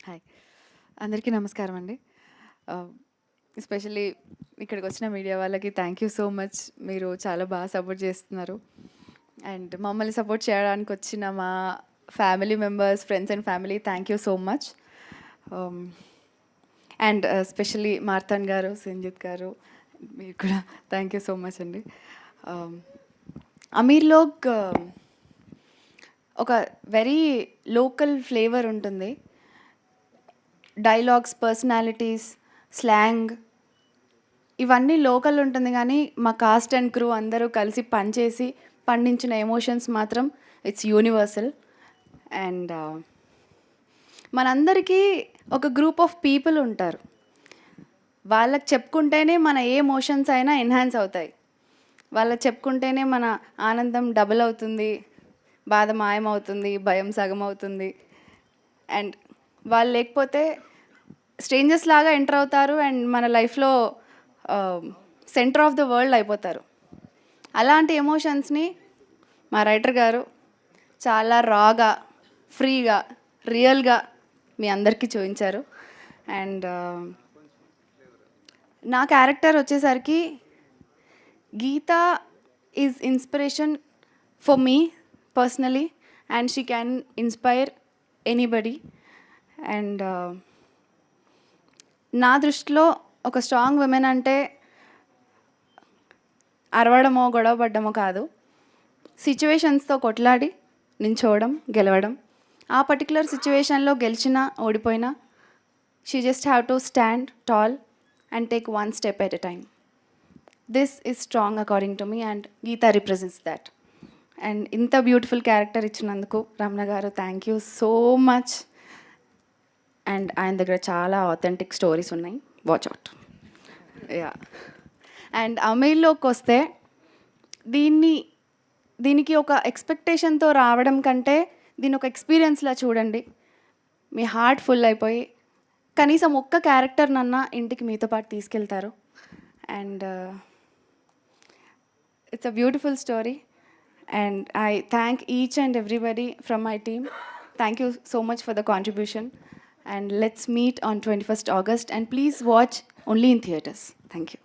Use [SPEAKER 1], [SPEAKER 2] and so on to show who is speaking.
[SPEAKER 1] Hi, అందరికీ నమస్కారం అండి. ఎస్పెషల్లీ ఇక్కడికి వచ్చిన మీడియా వాళ్ళకి థ్యాంక్ యూ సో మచ్. మీరు చాలా బాగా సపోర్ట్ చేస్తున్నారు. అండ్ మమ్మల్ని సపోర్ట్ చేయడానికి వచ్చిన మా family members, friends and family, thank you so much. And especially Martand garu, Sanjith గారు, మీరు కూడా థ్యాంక్ యూ సో మచ్ అండి. అమీర్లోక్ ఒక వెరీ లోకల్ ఫ్లేవర్ ఉంటుంది. డైలాగ్స్, పర్సనాలిటీస్, స్లాంగ్ ఇవన్నీ లోకల్ ఉంటుంది, కానీ మా కాస్ట్ అండ్ క్రూ అందరూ కలిసి పనిచేసి పండించిన ఎమోషన్స్ మాత్రం ఇట్స్ యూనివర్సల్. అండ్ మనందరికీ ఒక గ్రూప్ ఆఫ్ పీపుల్ ఉంటారు. వాళ్ళకి చెప్పుకుంటేనే మన ఏ ఎమోషన్స్ అయినా ఎన్హాన్స్ అవుతాయి. వాళ్ళకి చెప్పుకుంటేనే మన ఆనందం డబుల్ అవుతుంది, బాధ మాయమవుతుంది, భయం సగం అవుతుంది. అండ్ వాళ్ళు లేకపోతే స్ట్రేంజర్స్ లాగా ఎంటర్ అవుతారు అండ్ మన లైఫ్లో సెంటర్ ఆఫ్ ద వరల్డ్ అయిపోతారు. అలాంటి ఎమోషన్స్ని మా రైటర్ గారు చాలా రాగా, ఫ్రీగా, రియల్గా మీ అందరికీ చూపించారు. అండ్ నా క్యారెక్టర్ వచ్చేసరికి Geetha is inspiration for me personally, and she can inspire anybody. And నా దృష్టిలో ఒక స్ట్రాంగ్ విమెన్ అంటే అరవడమో గొడవపడ్డమో కాదు, సిచ్యువేషన్స్తో కొట్లాడి నించోవడం, గెలవడం. ఆ పర్టికులర్ సిచ్యువేషన్లో గెలిచినా ఓడిపోయినా she just have to stand tall and take one step at a time. This is strong according to me, and Geetha represents that. And ఇంత బ్యూటిఫుల్ క్యారెక్టర్ ఇచ్చినందుకు Ramana garu thank you so much. And ఆయన దగ్గర చాలా authentic stories ఉన్నాయి, watch out. Yeah. And అమీర్లోకి వస్తే దీనికి ఒక ఎక్స్పెక్టేషన్తో రావడం కంటే దీని ఒక ఎక్స్పీరియన్స్లా చూడండి. మీ హార్ట్ ఫుల్ అయిపోయి కనీసం ఒక్క క్యారెక్టర్నన్నా ఇంటికి మీతో పాటు తీసుకెళ్తారు. And it's a beautiful story. And I thank each and everybody from my team. Thank you so much for the contribution. And let's meet on 21st August. And please watch only in theatres. Thank you.